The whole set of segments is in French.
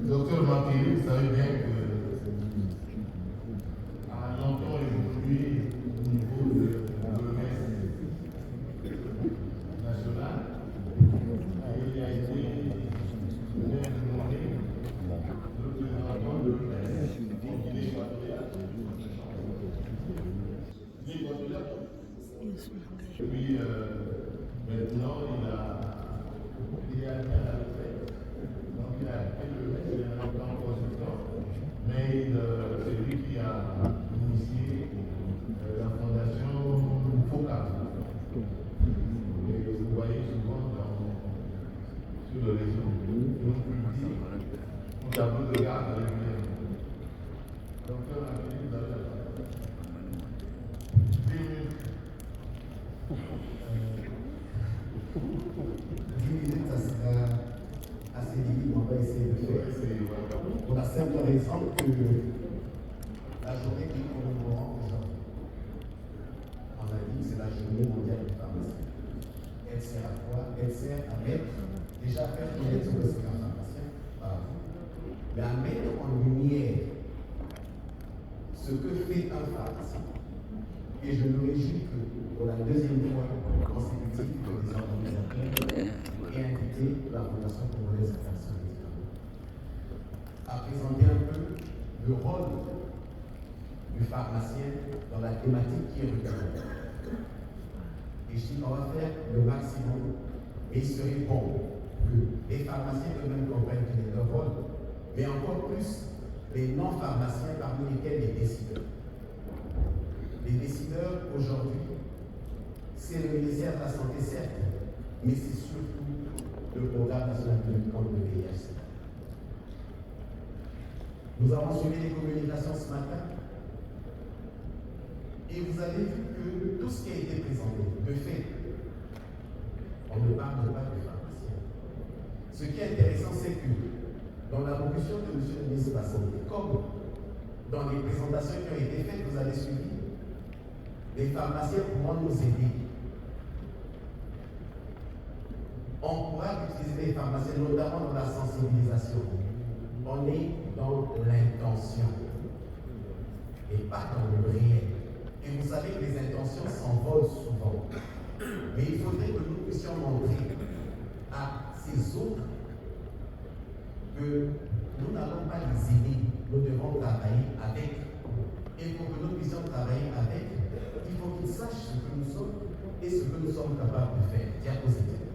Docteur Martelly, vous savez bien que a longtemps évolué au niveau de l'OMS national et il a été nommé représentant de l'OMS en Guinée équatoriale. Et puis maintenant il est à la retraite. Donc il a fait le reste, il est encore consultant, mais c'est lui qui a initié la fondation FOCA. Et vous voyez souvent sur le réseau, on publie un tableau de garde régulièrement. Docteur Martelly, vous avez la parole. Ça sera assez difficile, on va essayer de faire. Pour la simple raison que la journée que nous commémorons aujourd'hui, on a dit que c'est la journée mondiale de pharmacie. Elle sert à quoi? Elle sert à mettre, déjà à faire connaître ce que c'est un pharmacien, mais à mettre en lumière ce que fait un pharmacien. Et je me réjouis que pour la deuxième fois consécutive, les organisateurs aient invité la Fondation congolaise de l'action médicale à présenter un peu le rôle du pharmacien dans la thématique qui est retenue. Et je dis qu'on va faire le maximum, et il serait bon que les pharmaciens eux-mêmes comprennent quel est leur rôle, mais encore plus les non-pharmaciens parmi lesquels les décideurs. Les décideurs aujourd'hui, c'est le ministère de la Santé, certes, mais c'est surtout le programme national de lutte contre le VIH. Nous avons suivi les communications ce matin et vous avez vu que tout ce qui a été présenté, de fait, on ne parle pas de pharmaciens. Ce qui est intéressant, c'est que dans l'allocution de M. le ministre de la Santé, comme dans les présentations qui ont été faites, vous avez suivi, les pharmaciens pourront nous aider. On pourra utiliser les pharmaciens, notamment dans la sensibilisation. On est dans l'intention et pas dans le réel. Et vous savez que les intentions s'envolent souvent. Mais il faudrait que nous puissions montrer à ces autres que nous n'allons pas les aider, nous devons travailler avec. Et pour que nous puissions travailler avec, il faut qu'ils sachent ce que nous sommes et ce que nous sommes capables de faire. Diapositive.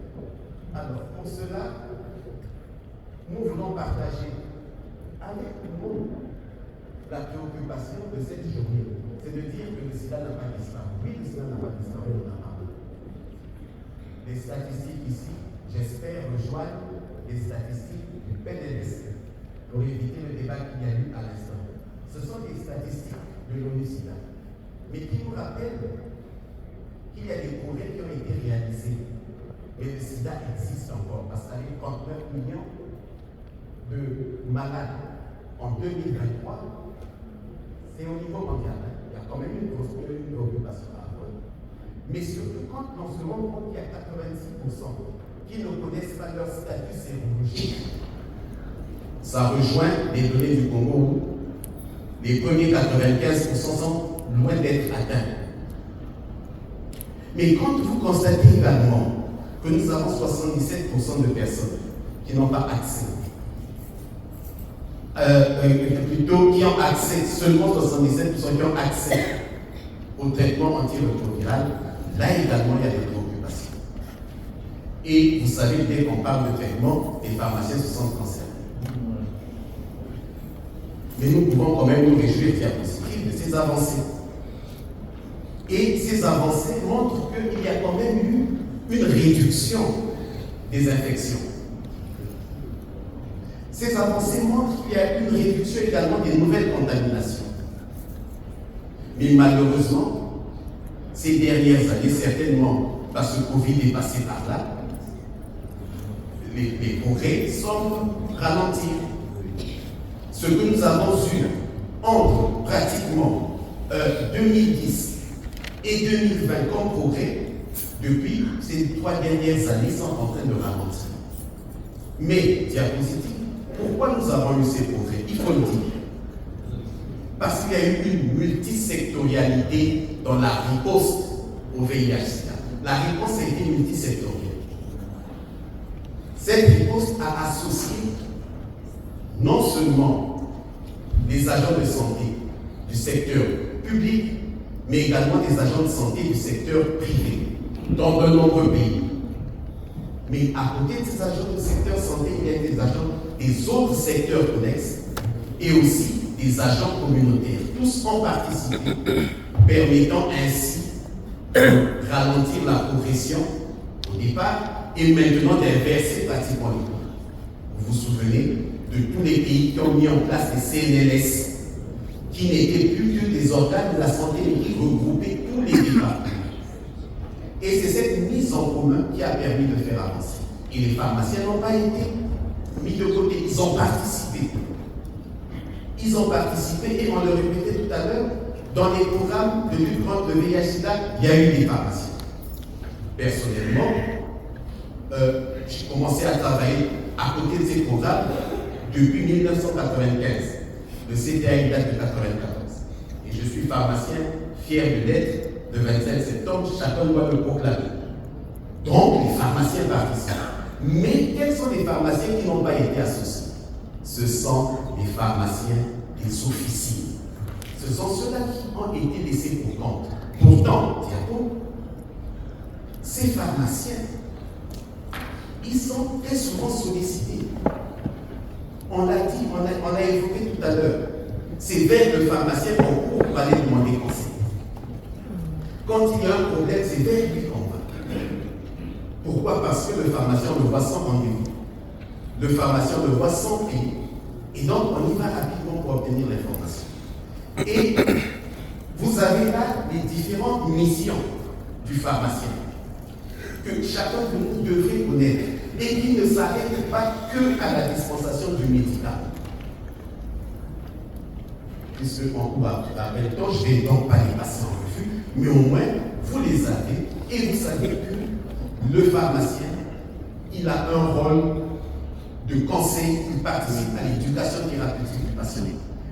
Alors, pour cela, nous voulons partager avec tout le monde la préoccupation de cette journée. C'est de dire que le sida n'a pas disparu. Oui, le sida n'a pas disparu, on en a parlé. Les statistiques ici, j'espère, rejoignent les statistiques du PNLS pour éviter le débat qu'il y a eu à l'instant. Ce sont des statistiques de l'ONU-SIDA, mais qui nous rappellent qu'il y a des progrès qui ont été réalisés. Mais le sida existe encore, parce qu'il y a eu 39 millions de malades en 2023. C'est au niveau mondial. Il y a quand même une préoccupation à avoir. Mais surtout, quand on se rend compte qu'il y a 86% qui ne connaissent pas leur statut sérologique, ça rejoint les données du Congo où les premiers 95% sont loin d'être atteints. Mais quand vous constatez également que nous avons 77% de personnes qui n'ont pas accès, plutôt qui ont accès, seulement 77% qui ont accès au traitement antirétroviral, là également il y a des préoccupations. Et vous savez, dès qu'on parle de traitement, les pharmaciens se sentent concernés. Mais nous pouvons quand même nous réjouir positif de ces avancées. Et ces avancées montrent qu'il y a quand même eu une réduction des infections. Ces avancées montrent qu'il y a une réduction également des nouvelles contaminations. Mais malheureusement, ces dernières années, certainement parce que le Covid est passé par là, les progrès semblent ralentir. Ce que nous avons eu entre pratiquement 2010 et 2020 comme progrès, depuis ces 3 dernières années, sont en train de ralentir. Mais, diapositive, pourquoi nous avons eu ces progrès? Il faut le dire. Parce qu'il y a eu une multisectorialité dans la riposte au VIH-Sida. La réponse a été multisectorielle. Cette riposte a associé non seulement les agents de santé du secteur public, mais également des agents de santé du secteur privé dans de nombreux pays. Mais à côté de ces agents du secteur santé, il y a des agents des autres secteurs connexes et aussi des agents communautaires. Tous ont participé, permettant ainsi de ralentir la progression au départ et maintenant d'inverser pratiquement les cours. Vous vous souvenez de tous les pays qui ont mis en place des CNLS, qui n'étaient plus que des organes de la santé, mais qui regroupaient tous les départements. Et c'est cette mise en commun qui a permis de faire avancer. Et les pharmaciens n'ont pas été mis de côté, ils ont participé. Ils ont participé et on le répétait tout à l'heure, dans les programmes de lutte contre le VIH-Sida, il y a eu des pharmaciens. Personnellement, j'ai commencé à travailler à côté de ces programmes depuis 1995. Le CTA date de 1994. Et je suis pharmacien, fier de l'être, le 27 septembre, chacun doit le proclamer. Donc, les pharmaciens participent. Mais quels sont les pharmaciens qui n'ont pas été associés? Ce sont les pharmaciens des officines. Ce sont ceux-là qui ont été laissés pour compte. Pourtant, Diapo, ces pharmaciens, ils sont très souvent sollicités. On l'a dit, on a évoqué tout à l'heure. C'est vers le pharmacien qu'on court pour aller demander conseil. Quand il y a un problème, c'est vers lui qu'on va. Pourquoi? Parce que le pharmacien le voit sans rendez-vous. Le pharmacien le voit sans payer. Et donc, on y va rapidement pour obtenir l'information. Et vous avez là les différentes missions du pharmacien que chacun de nous devrait connaître et qui ne s'arrête pas que à la dispensation du médicament. Puisque en cours après le temps, je ne vais donc pas les passer en revue, mais au moins, vous les avez et vous savez que le pharmacien, il a un rôle de conseil, il participe à l'éducation thérapeutique du patient,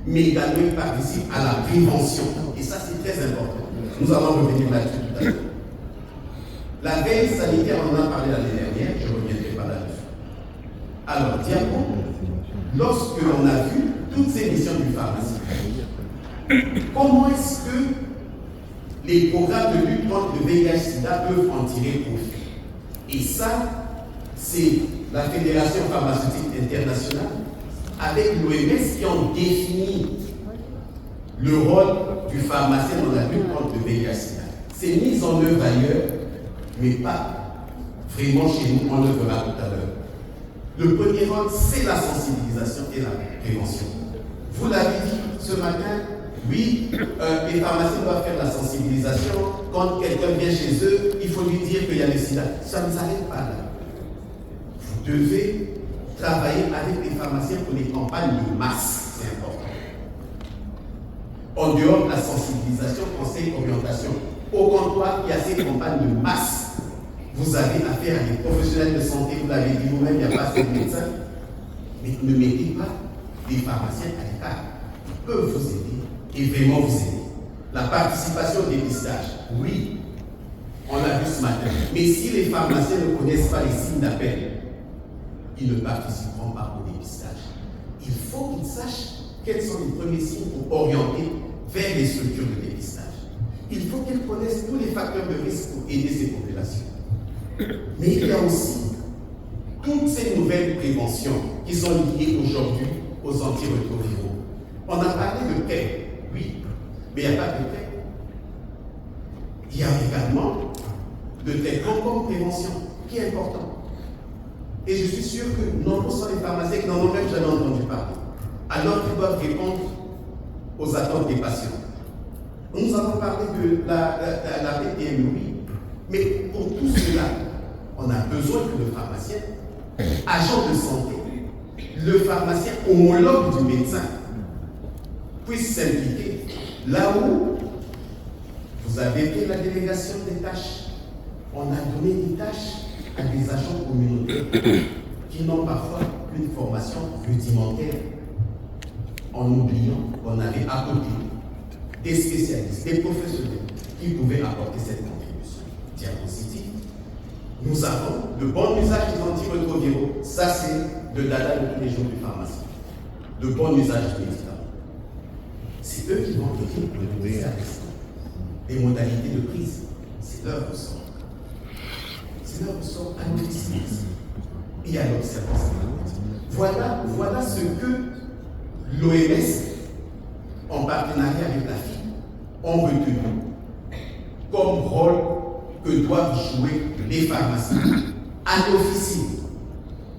mais également il participe à la prévention. Et ça, c'est très important. Nous allons revenir là-dessus tout à l'heure. La veille sanitaire, on en a parlé l'année dernière, je ne reviendrai pas là-dessus. Alors, Diapo, lorsque l'on a vu toutes ces missions du pharmacien, comment est-ce que les programmes de lutte contre le VIH-Sida peuvent en tirer profit? Et ça, c'est la Fédération pharmaceutique internationale avec l'OMS qui ont défini le rôle du pharmacien dans la lutte contre le VIH-Sida. C'est mis en œuvre ailleurs, mais pas vraiment chez nous, on le verra tout à l'heure. Le premier rôle, c'est la sensibilisation et la prévention. Vous l'avez dit ce matin, oui, les pharmaciens doivent faire la sensibilisation. Quand quelqu'un vient chez eux, il faut lui dire qu'il y a le sida. Ça ne s'arrête pas là. Vous devez travailler avec les pharmaciens pour les campagnes de masse. C'est important. En dehors de la sensibilisation, conseil, orientation, au comptoir, il y a ces campagnes de masse. Vous avez affaire à des professionnels de santé, vous l'avez dit vous-même, il n'y a pas assez de médecins. Mais ne mettez pas les pharmaciens à l'écart. Ils peuvent vous aider et vraiment vous aider. La participation au dépistage, oui, on l'a vu ce matin. Mais si les pharmaciens ne connaissent pas les signes d'appel, ils ne participeront pas au dépistage. Il faut qu'ils sachent quels sont les premiers signes pour orienter vers les structures de dépistage. Il faut qu'ils connaissent tous les facteurs de risque pour aider ces populations. Mais il y a aussi toutes ces nouvelles préventions qui sont liées aujourd'hui aux antirétroviraux. On a parlé de PrEP, oui, mais il n'y a pas de PrEP. Il y a également le traitement comme prévention, qui est important. Et je suis sûr que nombreux sont les pharmaciens qui n'en ont même jamais entendu parler, alors qu'ils doivent répondre aux attentes des patients. Nous avons parlé de la PTM, oui, mais pour tout cela, on a besoin que le pharmacien, agent de santé, le pharmacien homologue du médecin, puisse s'impliquer là où vous avez fait la délégation des tâches. On a donné des tâches à des agents communautaires. qui n'ont parfois qu'une formation rudimentaire, en oubliant qu'on avait à côté des spécialistes, des professionnels qui pouvaient apporter cette contribution. Diapositive. Nous avons le bon usage des antirétroviraux. Ça, c'est le dada de tous les jours du pharmacien. Le bon usage du médicament. C'est eux qui vont écrire les modalités de prise. C'est leur ressort. C'est leur ressort à l'officine et à l'observation. Voilà ce que l'OMS, en partenariat avec la FI, ont retenu comme rôle que doivent jouer les pharmaciens à l'officine.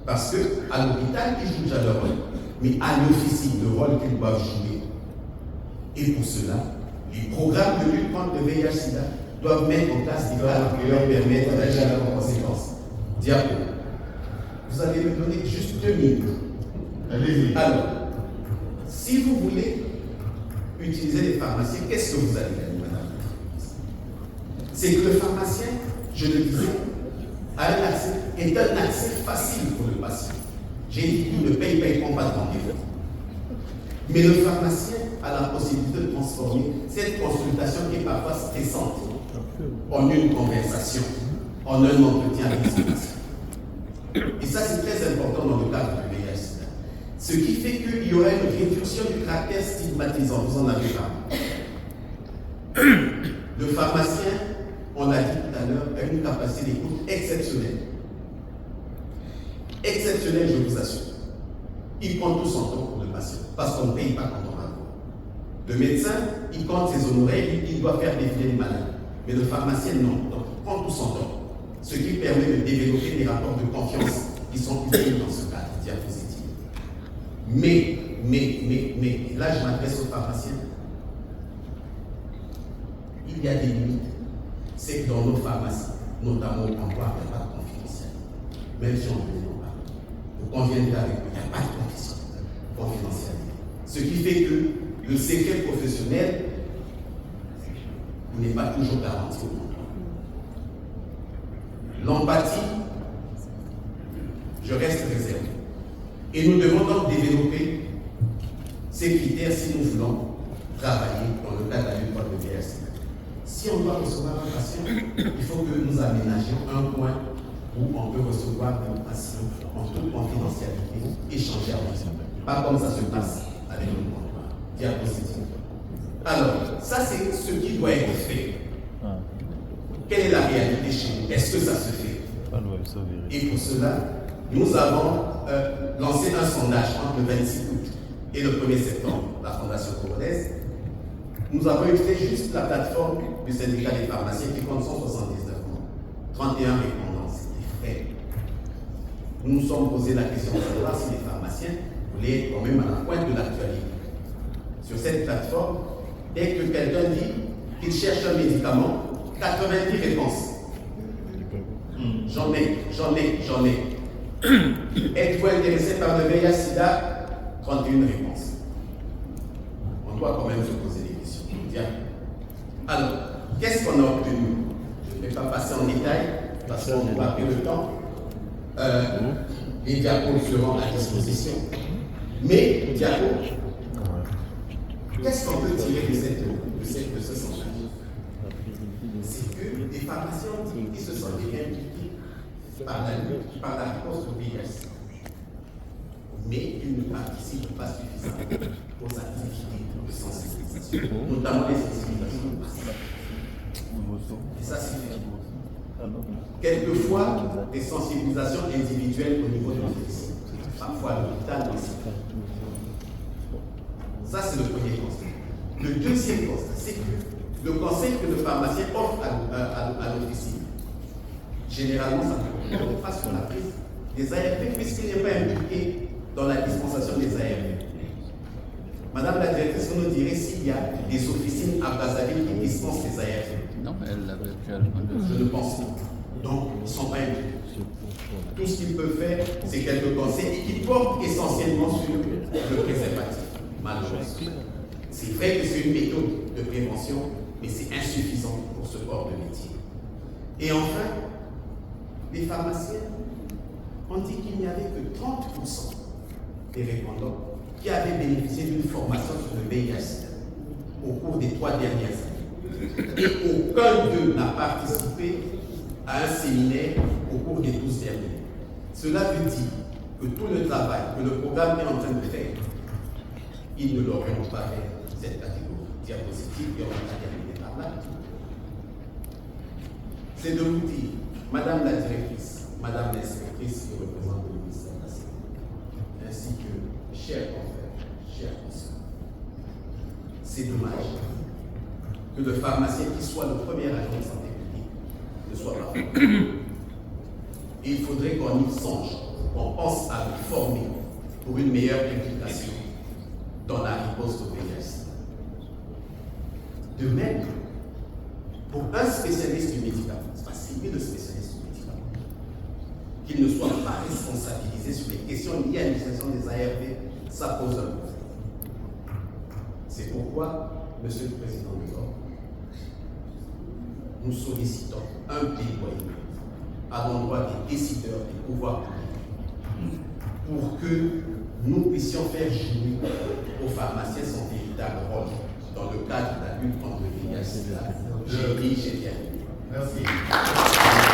Parce qu'à l'hôpital, ils jouent déjà leur rôle, mais à l'officine, le rôle qu'ils doivent jouer. Et pour cela, les programmes de lutte contre le VIH-Sida doivent mettre en place des cadres qui leur permettent d'agir en conséquence. Diapo, vous allez me donner juste 2 minutes. Allez-y. Alors, si vous voulez utiliser les pharmaciens, qu'est-ce que vous allez gagner, madame? C'est que le pharmacien, je le disais, est un accès facile pour le patient. J'ai dit qu'il ne paye pas de rendez-vous. Mais le pharmacien a la possibilité de transformer cette consultation qui est parfois stressante en une conversation, en un entretien avec ce patient. Et ça, c'est très important dans le cadre du VIH-Sida. Ce qui fait qu'il y aura une réduction du caractère stigmatisant, vous en avez parlé. Le pharmacien, on l'a dit tout à l'heure, a une capacité d'écoute exceptionnelle. Exceptionnelle, je vous assure. Il prend tout son temps pour le patient, parce qu'on ne paye pas quand on va. Le médecin, il compte ses honoraires, il doit faire défiler les malades. Mais le pharmacien, non. Donc, il prend tout son temps. Ce qui permet de développer des rapports de confiance qui sont utiles dans ce cadre, diapositive. Mais, là, je m'adresse aux pharmaciens. Il y a des limites. C'est que dans nos pharmacies, notamment au comptoir, il n'y a pas de confidentialité. Même si on veut en parler. Vous conviendrez avec moi, il n'y a pas de confidentialité. Ce qui fait que le secret professionnel n'est pas toujours garanti au comptoir. L'empathie, je reste réservé. Et nous devons donc développer ces critères si nous voulons travailler dans le cadre de la lutte contre le VIH-Sida. Si on doit recevoir un patient, il faut que nous aménagions un point où on peut recevoir un patient en toute confidentialité, échanger avec lui. Pas comme ça se passe avec le comptoir. Diapositive. Alors, ça c'est ce qui doit être fait. Quelle est la réalité chez nous? Est-ce que ça se fait? Et pour cela, nous avons lancé un sondage entre le 26 août et le 1er septembre, la Fondation congolaise. Nous avons utilisé juste la plateforme du syndicat des pharmaciens qui compte 179 mots. 31 répondants, c'était fait. Nous nous sommes posé la question de savoir si les pharmaciens voulaient être quand même à la pointe de l'actualité. Sur cette plateforme, dès que quelqu'un dit qu'il cherche un médicament, 90 réponses. J'en ai. Êtes-vous intéressé par le VIH-Sida? 31 réponses. On doit quand même se poser des questions. Bien. Alors, qu'est-ce qu'on a obtenu? Je ne vais pas passer en détail parce qu'on doit perdre le temps. Les diapos seront à disposition. Mais, diapo, qu'est-ce qu'on peut tirer de ce sondage? C'est que les pharmaciens qui se sont impliqués par la réponse au VIH, mais ils ne participent pas suffisamment aux activités de sensibilisation, notamment les sensibilisations passives. Et ça, c'est fait. Quelquefois, des sensibilisations individuelles au niveau de l'office, parfois à l'hôpital aussi. Ça, c'est le premier constat. Le deuxième constat, c'est que le conseil que le pharmacien offre à l'officine, généralement, ça ne porte pas sur la prise des ARV, puisqu'il n'est pas impliqué dans la dispensation des ARV. Madame la directrice, vous nous direz s'il y a des officines à Brazzaville qui dispensent les ARV. Non, elle l'avait fait. Je ne pense pas. Donc, ils ne sont pas impliqués. Tout ce qu'ils peuvent faire, c'est quelques conseils et qui portent essentiellement sur le préservatif, malheureusement. C'est vrai que c'est une méthode de prévention, mais c'est insuffisant pour ce corps de métier. Et enfin, les pharmaciens on dit qu'il n'y avait que 30% des répondants qui avaient bénéficié d'une formation sur le VIH au cours des 3 dernières années. Et aucun d'eux n'a participé à un séminaire au cours des 12 derniers. Cela veut dire que tout le travail que le programme est en train de faire, ils ne l'auront pas fait cette catégorie diapositive et on va terminer par là. C'est de vous dire, Madame la directrice, Madame l'inspectrice qui représente le ministère de la Santé, ainsi que chers confrères, chers consoeurs, c'est dommage que le pharmacien qui soit le premier agent de santé publique ne soit pas formé. Il faudrait qu'on y songe, qu'on pense à le former pour une meilleure implication dans la riposte au VIH. De même, pour un spécialiste du médicament, c'est mieux le spécialiste du médicament, qu'il ne soit pas responsabilisé sur les questions liées à l'utilisation des ARV, ça pose un problème. C'est pourquoi, Monsieur le Président de l'Ordre, nous sollicitons un plaidoyer à l'endroit des décideurs des pouvoirs publics pour que nous puissions faire jouer aux pharmaciens son véritable rôle dans le cadre de la lutte contre le VIH. J'ai dit, j'ai bien. Merci.